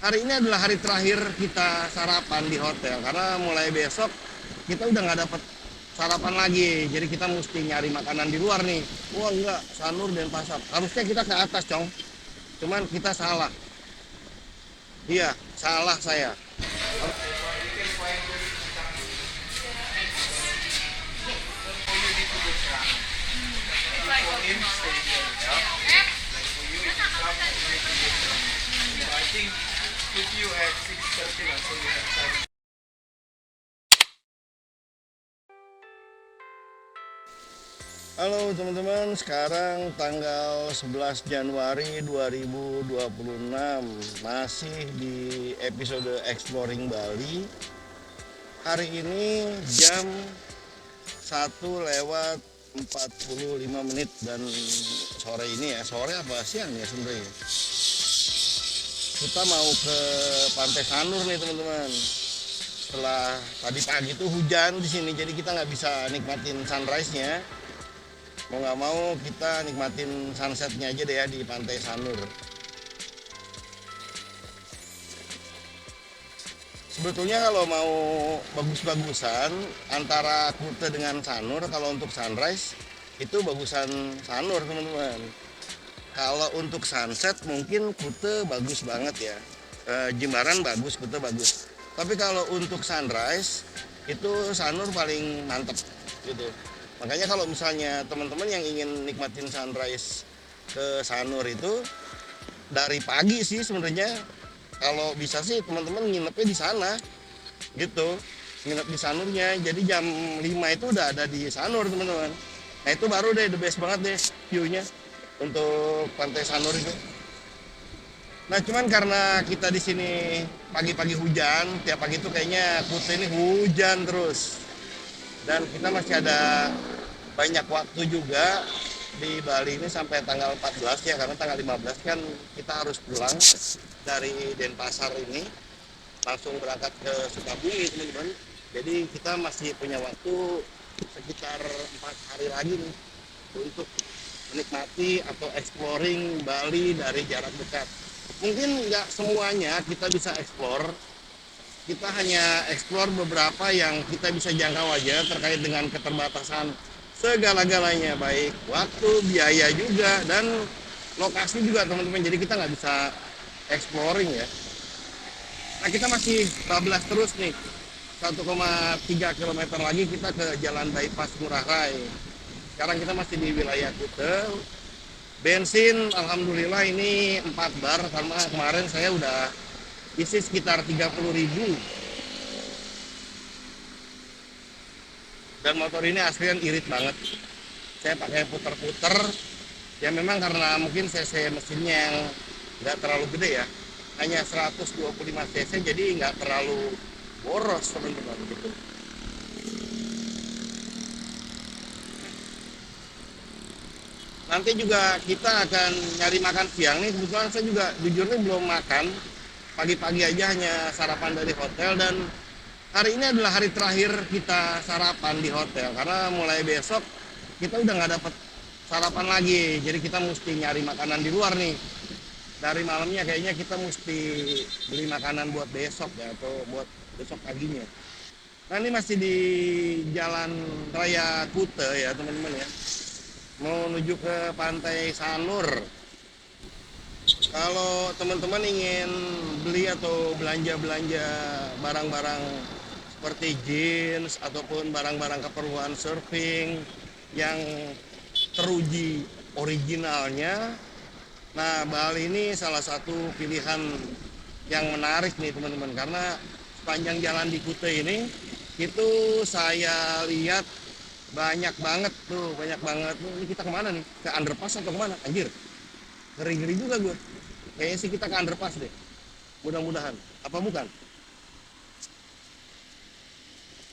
Hari ini adalah hari terakhir kita sarapan di hotel karena mulai besok kita udah nggak dapet sarapan lagi. Jadi kita mesti nyari makanan di luar nih. Wah enggak, Sanur dan Pasar. Harusnya kita ke atas, Cong. Cuman kita salah. Iya, salah saya. Halo teman-teman, sekarang tanggal 11 Januari 2026, masih di episode Exploring Bali. Hari ini jam 1:45 dan sore ini ya, sore apa siang ya sebenarnya. Kita mau ke Pantai Sanur nih teman-teman. Setelah tadi pagi tuh hujan di sini, jadi kita nggak bisa nikmatin sunrise-nya. Mau nggak mau kita nikmatin sunsetnya aja deh ya di Pantai Sanur. Sebetulnya kalau mau bagus-bagusan antara Kuta dengan Sanur, kalau untuk sunrise itu bagusan Sanur teman-teman. Kalau untuk sunset mungkin Kuta bagus banget ya. Jimbaran bagus, Kuta bagus. Tapi kalau untuk sunrise itu Sanur paling mantep gitu. Makanya kalau misalnya teman-teman yang ingin nikmatin sunrise ke Sanur itu dari pagi sih sebenarnya. Kalau bisa sih teman-teman nginepnya di sana gitu. Nginep di Sanurnya. Jadi jam 5 itu udah ada di Sanur teman-teman. Nah itu baru deh the best banget deh view-nya untuk Pantai Sanur itu. Nah cuman karena kita di sini pagi-pagi hujan, tiap pagi itu kayaknya Kuta ini hujan terus. Dan kita masih ada banyak waktu juga di Bali ini sampai tanggal 14 ya, karena tanggal 15 kan kita harus pulang dari Denpasar ini langsung berangkat ke Sukabumi teman-teman. Jadi kita masih punya waktu sekitar 4 hari lagi nih untuk menikmati atau exploring Bali dari jarak dekat. Mungkin nggak semuanya kita bisa explore, kita hanya explore beberapa yang kita bisa jangkau aja terkait dengan keterbatasan segala-galanya, baik waktu, biaya juga, dan lokasi juga teman-teman. Jadi kita nggak bisa exploring ya. Nah kita masih bablas terus nih, 1,3 km lagi kita ke Jalan Bypass Ngurah Rai. Sekarang kita masih di wilayah Kuta. Bensin alhamdulillah ini 4 bar, karena kemarin saya udah isi sekitar 30.000. Dan motor ini aslian irit banget. Saya pakai puter-puter. Ya memang karena mungkin cc mesinnya yang nggak terlalu gede ya. Hanya 125 cc, jadi nggak terlalu boros teman-teman gitu. Nanti juga kita akan nyari makan siang nih. Kebetulan saya juga jujur nih belum makan. Pagi-pagi aja hanya sarapan dari hotel, dan hari ini adalah hari terakhir kita sarapan di hotel karena mulai besok kita udah nggak dapet sarapan lagi. Jadi kita mesti nyari makanan di luar nih. Dari malamnya kayaknya kita mesti beli makanan buat besok ya, atau buat besok paginya. Nah ini masih di Jalan Raya Kuta ya teman-teman ya. Mau menuju ke Pantai Sanur. Kalau teman-teman ingin beli atau belanja-belanja barang-barang seperti jeans ataupun barang-barang keperluan surfing yang teruji originalnya, nah Bali ini salah satu pilihan yang menarik nih teman-teman, karena sepanjang jalan di Kuta ini itu saya lihat banyak banget tuh, banyak banget tuh. Ini kita kemana nih? Ke underpass atau kemana? Anjir, ngeri-ngeri juga gue. Kayaknya sih kita ke underpass deh. Mudah-mudahan. Apa bukan?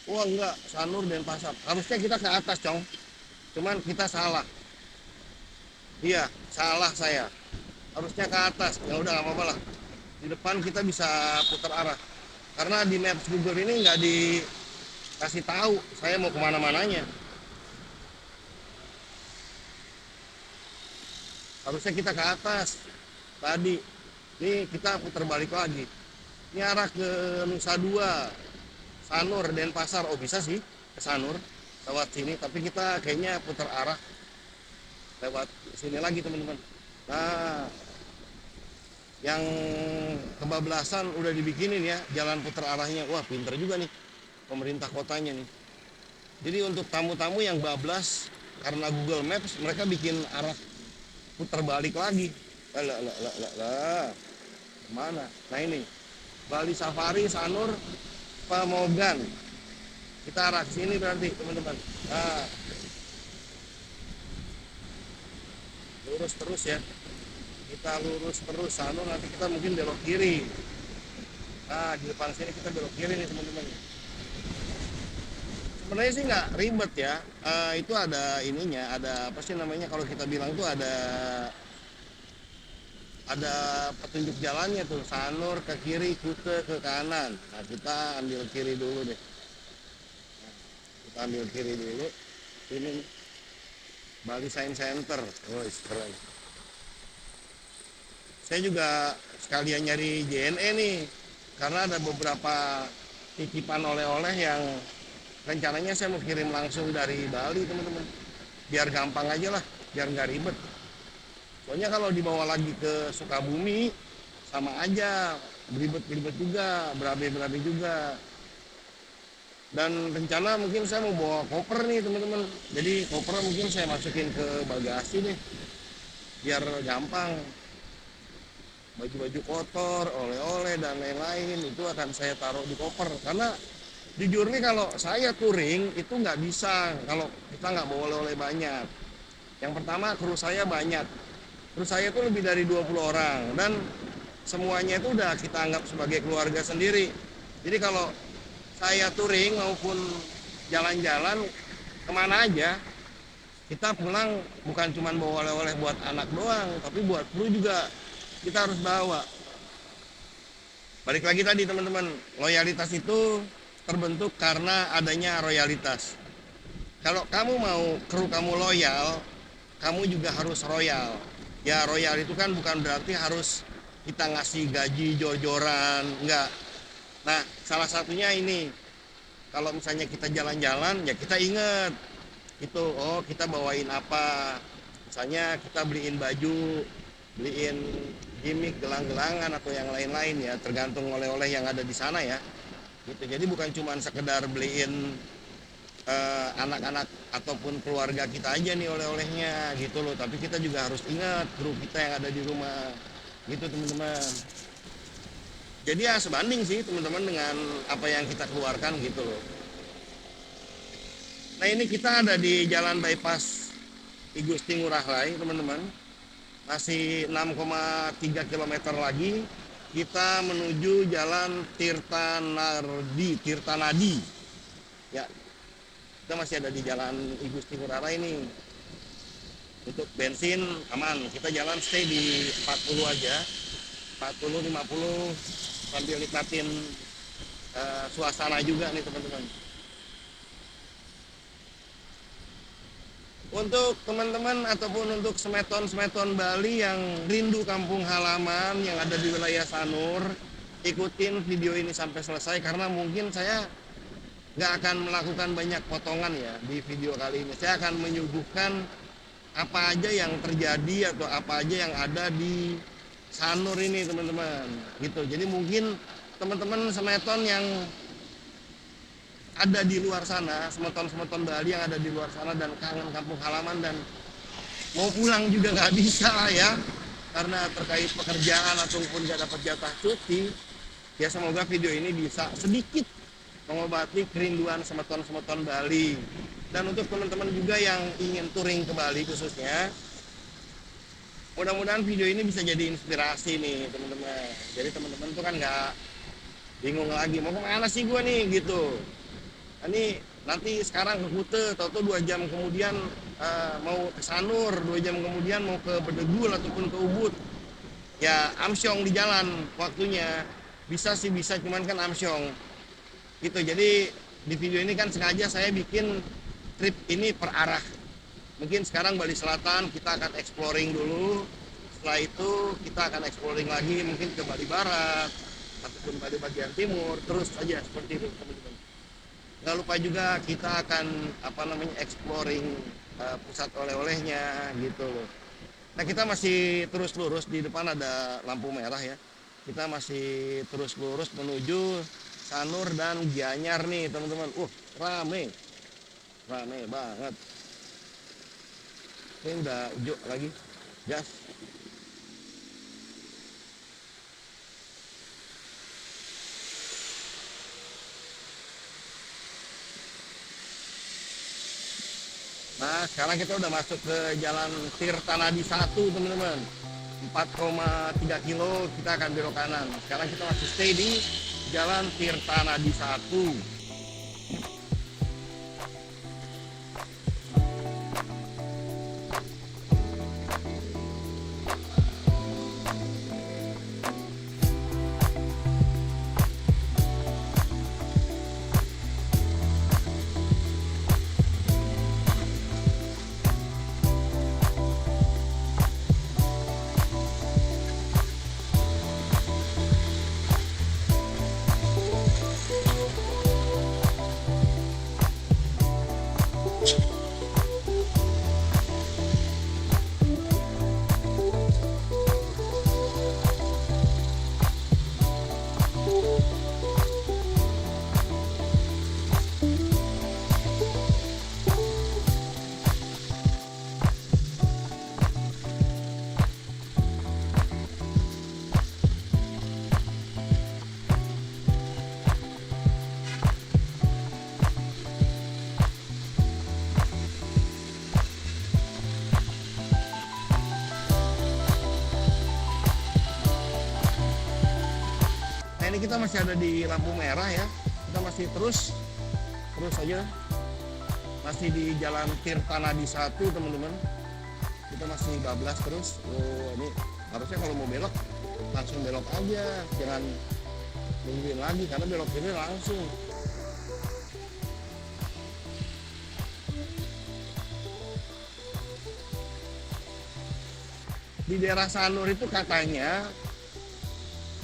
Wah enggak, Sanur dan Pasar. Harusnya kita ke atas, Cong. Cuman kita salah. Iya, salah saya. Harusnya ke atas. Ya udah nggak apa-apa lah. Di depan kita bisa putar arah. Karena di Maps Google ini nggak dikasih tahu saya mau kemana-mananya. Harusnya kita ke atas tadi. Ini kita putar balik lagi. Ini arah ke Nusa Dua, Sanur, Denpasar. Oh bisa sih ke Sanur lewat sini, tapi kita kayaknya putar arah lewat sini lagi teman-teman. Nah, yang kebablasan udah dibikinin ya jalan putar arahnya. Wah pinter juga nih pemerintah kotanya nih. Jadi untuk tamu-tamu yang bablas karena Google Maps, mereka bikin arah putar balik lagi. Lah. Mana? Nah ini Bali Safari, Sanur, Pamogan. Kita arah sini berarti teman-teman. Nah, lurus terus ya. Kita lurus terus Sanur, nanti kita mungkin belok kiri. Nah, di depan sini kita belok kiri nih teman-teman. Sebenarnya sih nggak ribet ya. Itu ada ininya, ada apa sih namanya kalau kita bilang tuh ada petunjuk jalannya tuh, Sanur ke kiri, Kute ke kanan. Nah kita ambil kiri dulu deh. Kita ambil kiri dulu. Ini Bali Science Center. Oh keren. Saya juga sekalian nyari JNE nih, karena ada beberapa titipan oleh-oleh yang rencananya saya mau kirim langsung dari Bali teman-teman. Biar gampang aja lah, biar nggak ribet. Soalnya kalau dibawa lagi ke Sukabumi sama aja, beribet-beribet juga, berabe-berabe juga. Dan rencana mungkin saya mau bawa koper nih teman-teman. Jadi koper mungkin saya masukin ke bagasi nih, biar gampang. Baju-baju kotor, oleh-oleh dan lain-lain itu akan saya taruh di koper. Karena jujur nih kalau saya touring itu nggak bisa kalau kita nggak bawa oleh-oleh banyak. Yang pertama kru saya banyak. Kru saya itu lebih dari 20 orang dan semuanya itu udah kita anggap sebagai keluarga sendiri. Jadi kalau saya touring maupun jalan-jalan kemana aja, kita pulang bukan cuma bawa oleh-oleh buat anak doang, tapi buat kru juga kita harus bawa. Balik lagi tadi teman-teman, loyalitas itu terbentuk karena adanya royalitas. Kalau kamu mau kru kamu loyal, kamu juga harus royal. Ya royal itu kan bukan berarti harus kita ngasih gaji jor-joran, enggak. Nah salah satunya ini, kalau misalnya kita jalan-jalan ya kita inget itu, oh kita bawain apa. Misalnya kita beliin baju, beliin gimmick, gelang-gelangan atau yang lain-lain ya, tergantung oleh-oleh yang ada di sana ya. Gitu. Jadi bukan cuma sekedar beliin anak-anak ataupun keluarga kita aja nih oleh-olehnya gitu loh, tapi kita juga harus ingat kru kita yang ada di rumah gitu teman-teman. Jadi ya sebanding sih teman-teman dengan apa yang kita keluarkan gitu loh. Nah ini kita ada di jalan bypass I Gusti Ngurah Rai teman-teman, masih 6,3 km lagi kita menuju jalan Tirtanadi ya. Kita masih ada di jalan I Gusti Ngurah Rai ini. Untuk bensin aman, kita jalan stay di 40 aja, 40 50 sambil nikmatin suasana juga nih teman-teman. Untuk teman-teman ataupun untuk semeton-semeton Bali yang rindu kampung halaman yang ada di wilayah Sanur, ikutin video ini sampai selesai karena mungkin saya nggak akan melakukan banyak potongan ya di video kali ini. Saya akan menyuguhkan apa aja yang terjadi atau apa aja yang ada di Sanur ini teman-teman gitu. Jadi mungkin teman-teman semeton yang ada di luar sana, semeton-semeton Bali yang ada di luar sana dan kangen kampung halaman dan mau pulang juga nggak bisa ya karena terkait pekerjaan ataupun nggak dapat jatah cuti, ya semoga video ini bisa sedikit mengobati kerinduan semeton-semeton Bali. Dan untuk teman-teman juga yang ingin touring ke Bali khususnya, mudah-mudahan video ini bisa jadi inspirasi nih teman-teman. Jadi teman-teman tuh kan nggak bingung lagi mau kemana sih gue nih gitu. Ini nanti sekarang ke Kute, tahu-tahu 2 jam kemudian mau ke Sanur, 2 jam kemudian mau ke Bedegul ataupun ke Ubud. Ya amsyong di jalan waktunya. Bisa sih bisa, cuman kan amsyong. Gitu. Jadi di video ini kan sengaja saya bikin trip ini per arah. Mungkin sekarang Bali Selatan kita akan exploring dulu. Setelah itu kita akan exploring lagi mungkin ke Bali Barat ataupun Bali di bagian timur, terus aja seperti itu teman-teman. Nggak lupa juga kita akan exploring pusat oleh-olehnya gitu loh. Nah kita masih terus lurus, di depan ada lampu merah ya. Kita masih terus lurus menuju Sanur dan Gianyar nih teman-teman. Rame, rame banget. Ini udah hijau lagi, jas. Nah sekarang kita udah masuk ke jalan Tirtanadi 1 teman-teman. 4,3 kilo kita akan belok kanan. Sekarang kita masih stay di jalan Tirtanadi 1. Nah ini kita masih ada di lampu merah ya. Kita masih terus aja. Masih di jalan Tirtanadi 1 teman-teman. Kita masih bablas terus. Ini harusnya kalau mau belok langsung belok aja, jangan nungguin lagi karena belok ini langsung. Di daerah Sanur itu katanya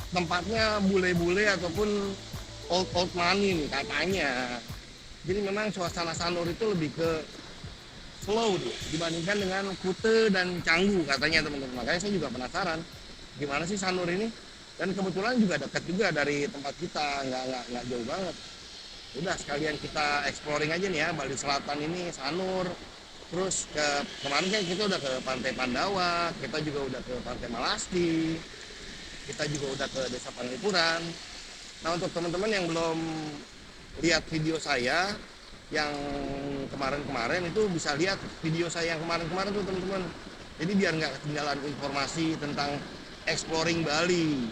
tempatnya bule-bule ataupun old money nih katanya. Jadi memang suasana Sanur itu lebih ke slow dibandingkan dengan Kute dan Canggu katanya teman-teman. Makanya saya juga penasaran gimana sih Sanur ini. Dan kebetulan juga dekat juga dari tempat kita, nggak jauh banget. Udah sekalian kita exploring aja nih ya, Bali Selatan ini Sanur. Terus kemarin kan kita udah ke Pantai Pandawa, kita juga udah ke Pantai Malasti, kita juga udah ke Desa Panglipuran. Nah untuk teman-teman yang belum lihat video saya yang kemarin-kemarin itu bisa lihat video saya yang kemarin-kemarin tuh teman-teman. Jadi biar nggak ketinggalan informasi tentang exploring Bali.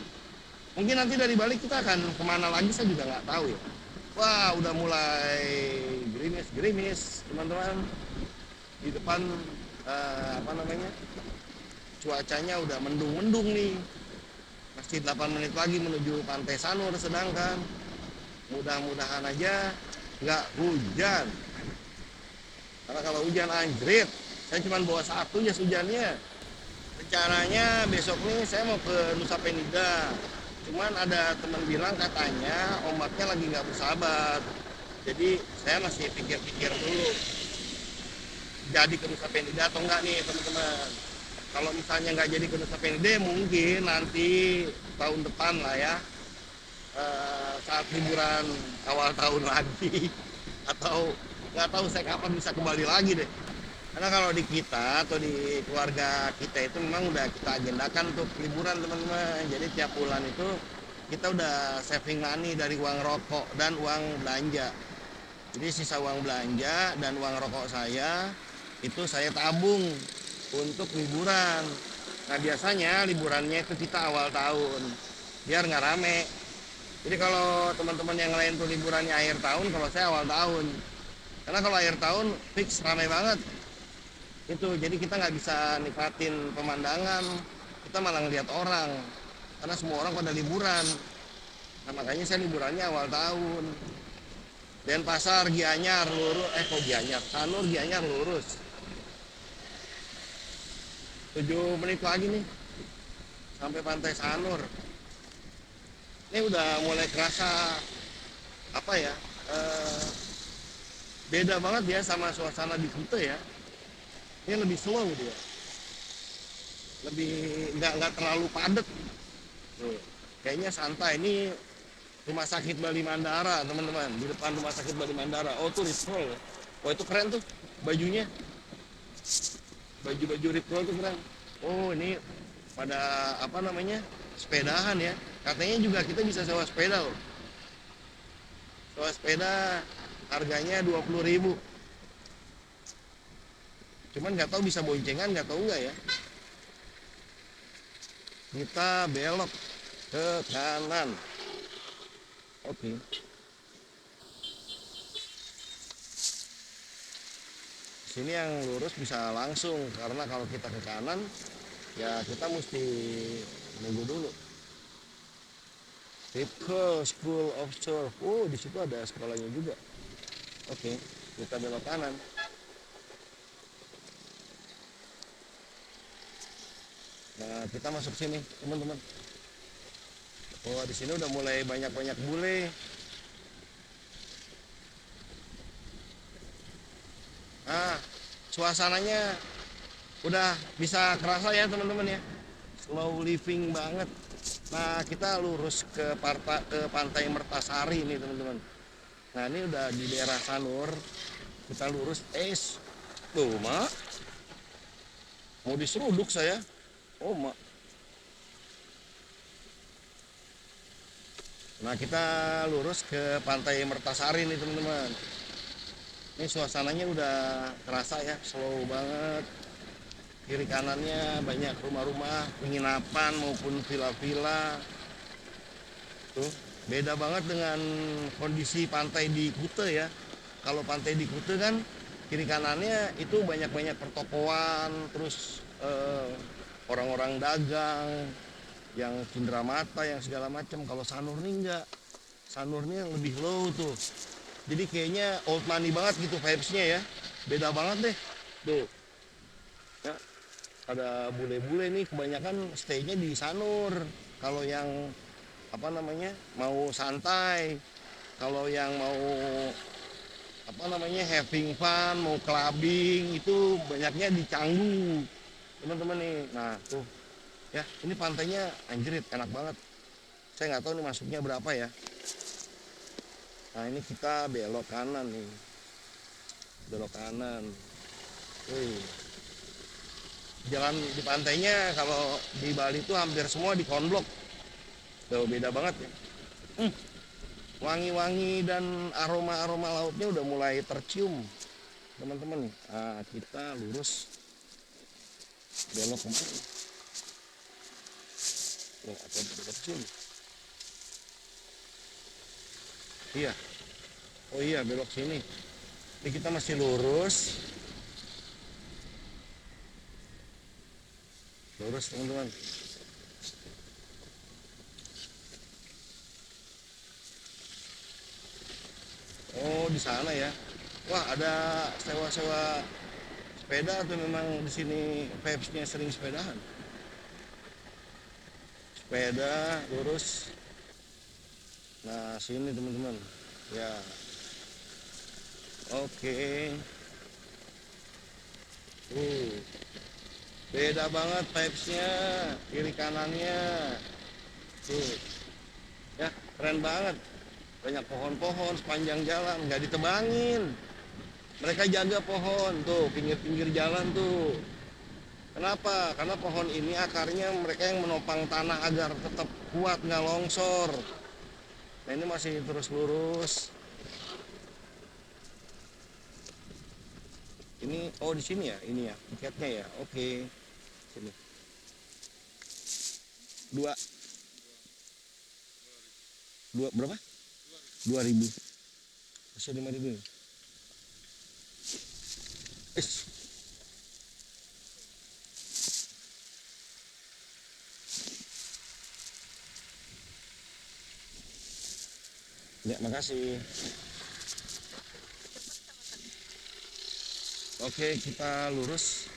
Mungkin nanti dari Bali kita akan kemana lagi saya juga nggak tahu ya. Wah udah mulai gerimis teman-teman. Di depan cuacanya udah mendung-mendung nih. Masih 8 menit lagi menuju Pantai Sanur, sedangkan mudah-mudahan aja nggak hujan. Karena kalau hujan anjrit, saya cuma bawa satu jas hujannya. Rencananya besok nih saya mau ke Nusa Penida. Cuman ada teman bilang katanya ombaknya lagi nggak bersahabat. Jadi saya masih pikir-pikir dulu. Jadi ke Nusa Penida atau enggak nih teman-teman. Kalau misalnya nggak jadi ke Nusa Penida mungkin nanti tahun depan lah ya, saat liburan awal tahun lagi atau nggak tahu saya kapan bisa kembali lagi deh. Karena kalau di kita atau di keluarga kita itu memang udah kita agendakan untuk liburan teman-teman. Jadi tiap bulan itu kita udah saving money dari uang rokok dan uang belanja. Jadi sisa uang belanja dan uang rokok saya itu saya tabung untuk liburan. Nah biasanya liburannya itu kita awal tahun biar nggak rame. Jadi kalau teman-teman yang lain tuh liburannya akhir tahun, kalau saya awal tahun. Karena kalau akhir tahun fix rame banget. Itu jadi kita nggak bisa nikmatin pemandangan, kita malah ngeliat orang. Karena semua orang pada liburan. Nah makanya saya liburannya awal tahun. Denpasar, Gianyar, lurus. Sanur, Gianyar lurus. 7 menit lagi nih sampai Pantai Sanur. Ini udah mulai kerasa apa ya? eh, Beda banget ya sama suasana di Kute ya. Ini lebih slow dia, lebih nggak terlalu padat. Tuh. Kayaknya santai. Ini Rumah Sakit Bali Mandara, teman-teman. Di depan Rumah Sakit Bali Mandara. Oh, tuh Riprol. Oh, itu keren tuh bajunya. Baju-baju Riprol tuh keren. Oh, ini pada apa namanya? Sepedahan ya. Katanya juga kita bisa sewa sepeda loh. Sewa sepeda harganya 20.000. Cuman nggak tahu bisa boncengan, nggak tahu nggak ya. Kita belok ke kanan. Oke. Sini yang lurus bisa langsung, karena kalau kita ke kanan ya kita mesti nunggu dulu. Ripco School of Surf. Oh, di situ ada sekolahnya juga. Oke, kita belok kanan. Nah, kita masuk sini, teman-teman. Oh, di sini udah mulai banyak-banyak bule. Ah, suasananya udah bisa kerasa ya, teman-teman ya. Slow living banget. Nah, kita lurus ke Pantai Mertasari ini, teman-teman. Nah, ini udah di daerah Sanur. Kita lurus, tuh, Mak. Mau diseruduk saya. Oh, Mak. Nah, kita lurus ke Pantai Mertasari nih, teman-teman. Ini suasananya udah terasa ya, slow banget. Kiri kanannya banyak rumah-rumah penginapan maupun villa-villa. Tuh, beda banget dengan kondisi pantai di Kute ya. Kalau pantai di Kute kan kiri kanannya itu banyak-banyak pertokoan, terus orang-orang dagang yang cindera mata, yang segala macam. Kalau Sanur nih enggak. Sanur nih yang lebih low tuh. Jadi kayaknya old money banget gitu vibes-nya ya. Beda banget deh. Tuh, ya, ada bule-bule nih kebanyakan stay-nya di Sanur. Kalau yang apa namanya mau santai, kalau yang mau apa namanya having fun, mau clubbing, itu banyaknya di Canggu, teman-teman nih. Nah tuh ya, ini pantainya anjrit enak banget. Saya nggak tahu nih masuknya berapa ya. Nah, ini kita belok kanan nih, belok kanan. Wih, jalan di pantainya kalau di Bali tuh hampir semua di konblok. Tuh beda banget ya. Hmm, wangi-wangi dan aroma-aroma lautnya udah mulai tercium, teman-teman nih. Nah, kita lurus belok kemana? Loh, apa dekat sini? Iya. Oh iya, belok sini. Ini kita masih lurus. Lurus, teman-teman. Oh, di sana ya. Wah, ada sewa-sewa sepeda atau memang di sini vibes-nya sering sepedahan? Sepeda lurus. Nah, sini teman-teman. Ya, oke. Beda banget vibes-nya, kiri kanannya. Tuh, ya, keren banget. Banyak pohon-pohon sepanjang jalan, nggak ditebangin. Mereka jaga pohon, tuh, pinggir-pinggir jalan tuh. Kenapa? Karena pohon ini akarnya mereka yang menopang tanah agar tetap kuat, nggak longsor. Nah, ini masih terus lurus. Ini, oh di sini ya, ini ya, tiketnya ya. Oke, sini. Dua, dua berapa? 2.000. Masih 5.000. Ya, makasih. Oke, kita lurus.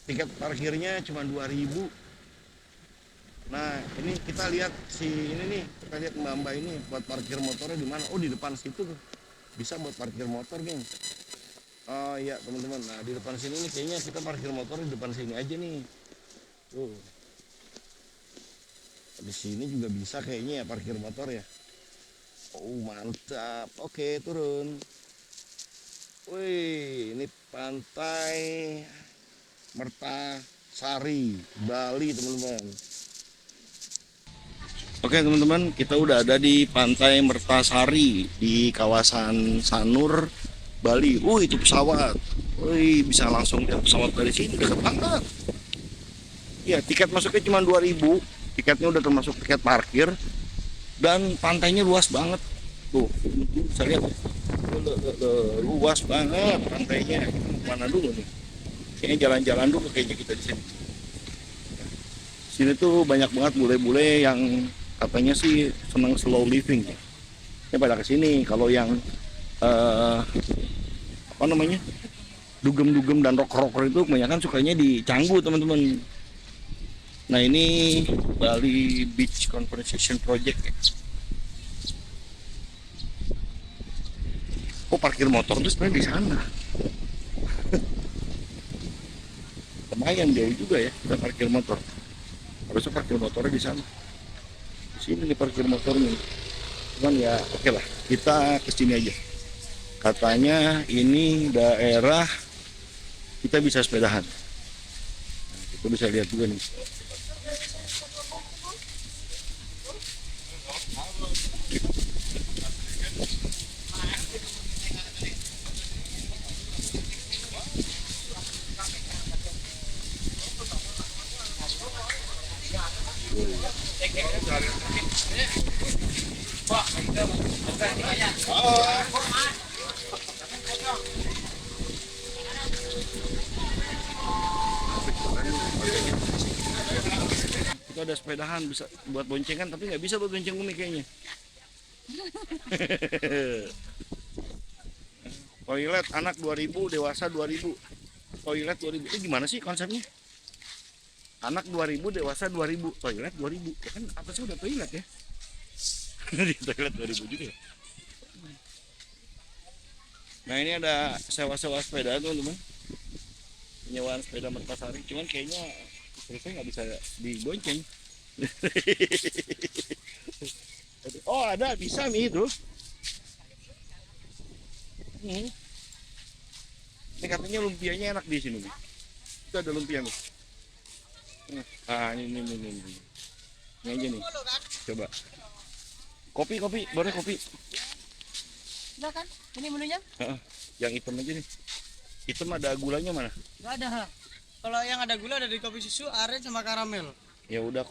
Tiket parkirnya cuma 2.000. Nah, ini kita lihat ini nih, kita lihat mbak-mbak ini buat parkir motornya di mana? Oh, di depan situ tuh. Bisa buat parkir motor, geng. Oh iya, teman-teman. Nah, di depan sini nih kayaknya kita parkir motor di depan sini aja nih. Tuh. Di sini juga bisa kayaknya ya parkir motor ya. Oh, mantap. Oke, turun. Wih, ini pantai Mertasari, Bali, teman-teman. Oke teman-teman, kita udah ada di Pantai Mertasari di kawasan Sanur, Bali. Itu pesawat. Wih, bisa langsung lihat pesawat dari sini, dekat banget. Ya, tiket masuknya cuma 2.000. Tiketnya udah termasuk tiket parkir dan pantainya luas banget. Tuh, bisa lihat. Luas banget pantainya. Kita mau kemana dulu nih? Kayaknya jalan-jalan dulu kayaknya kita di sini. Sini tuh banyak banget bule-bule yang katanya sih senang slow living ya. Ya pada kesini. Kalau yang apa namanya, dugem-dugem dan rocker-rocker itu kebanyakan sukanya di Canggu, teman-teman. Nah, ini Bali Beach Conservation Project ya. Oh, parkir motor tuh sebenarnya di sana. Lumayan jauh juga ya kita parkir motor. Harusnya parkir motornya di sana. Di sini nih parkir motornya. Cuman ya oke lah, kita kesini aja. Katanya ini daerah kita bisa sepedahan. Nah, kita bisa lihat juga nih. Itu ada sepedahan bisa buat boncengan, tapi nggak bisa buat bonceng Umi kayaknya. Toilet anak 2.000, dewasa 2.000. Toilet 2.000. Itu gimana sih konsepnya? Anak 2.000, dewasa 2.000, toilet 2.000. Ya kan apa sih udah toilet ya? Di toilet 2.000 juga ya. Nah, ini ada sewa-sewa sepeda teman-teman. Penyewaan sepeda Mertasari. Cuman kayaknya istri saya nggak bisa dibonceng. Oh, ada, bisa nih itu. Hmm. Ini katanya lumpianya enak di sini nih. Itu ada lumpia nih. Ini. Ini aja nih. Coba. Kopi, boleh kopi. Udah kan? Ini menunya? Yang hitam aja nih. Hitam ada gulanya mana? Gak ada. Kalau yang ada gula ada di kopi susu, aren sama karamel. Ya udah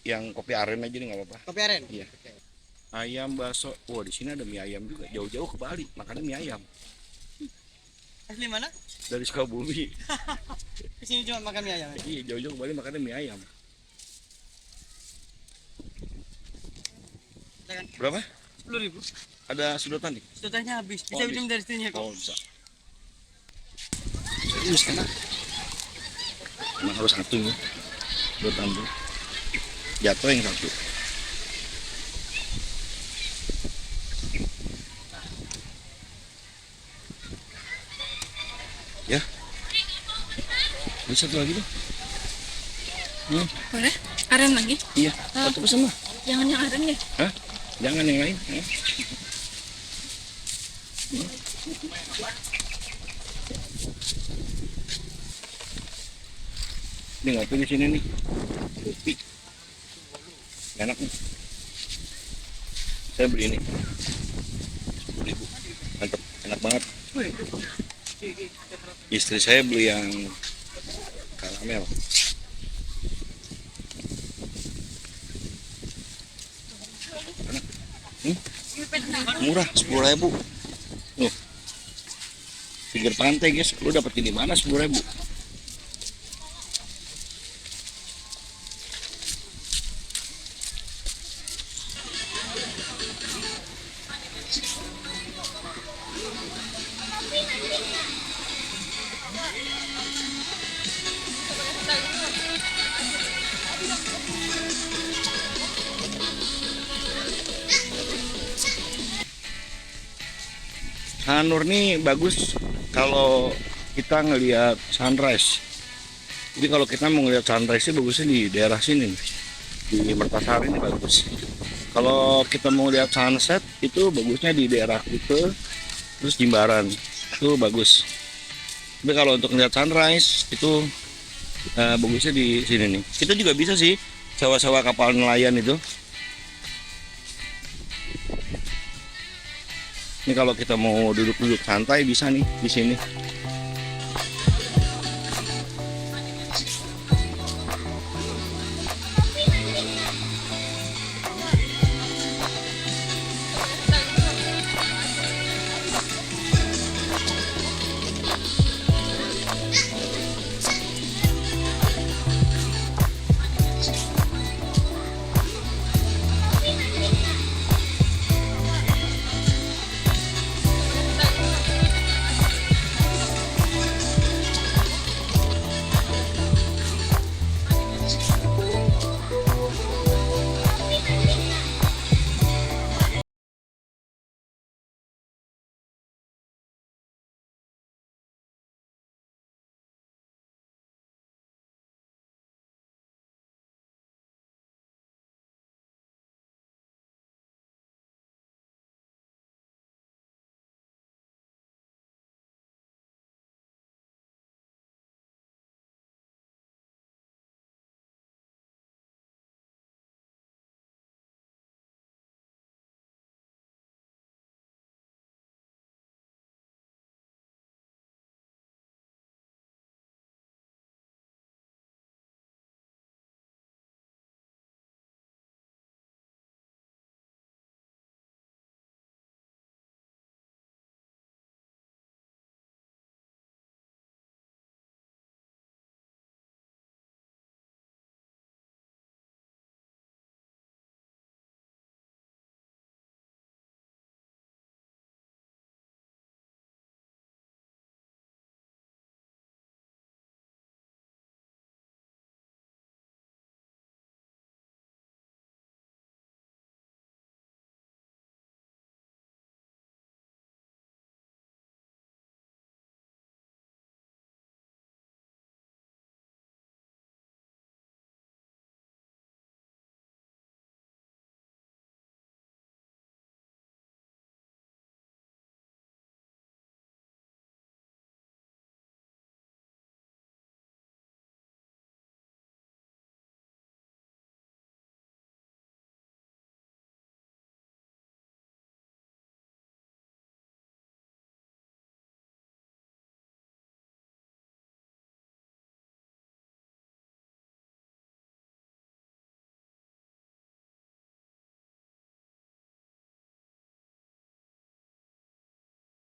yang kopi aren aja nih nggak apa-apa. Kopi aren? Iya. Ayam bakso. Wah, di sini ada mie ayam juga. Jauh-jauh ke Bali, makannya mie ayam. Asli mana? Dari Sukabumi. Kesini cuma makan mie ayam. Iya, jauh-jauh ke Bali makannya mie ayam. Kan? Berapa? 10.000. Ada sedotan nih? Sedotannya habis. Bisa minum dari sini kok. Oh, bisa. Serius kan? Emang harus satu ya. Sedotan tuh. Jatuh yang satu. Ya. Bisa satu lagi dong. Boleh? Aren lagi? Iya, satu pesan lah. Jangan yang aren ya? Hah? Jangan yang lain. Ini ngopi di sini nih. Kopi. Enak nih. Saya beli ini. 10.000. Mantap, enak banget. Istri saya beli yang karamel. Murah, 10.000. Tuh. Pinggir pantai guys, lu dapetin di mana 10.000? Sanur nih bagus kalau kita ngelihat sunrise. Jadi kalau kita mau ngelihat sunrise sih bagusnya di daerah sini nih. Di Mertasari ini bagus. Kalau kita mau lihat sunset itu bagusnya di daerah Kute, terus Jimbaran itu bagus. Tapi kalau untuk ngelihat sunrise itu bagusnya di sini nih. Kita juga bisa sih sewa-sewa kapal nelayan itu. Ini kalau kita mau duduk-duduk santai bisa nih di sini.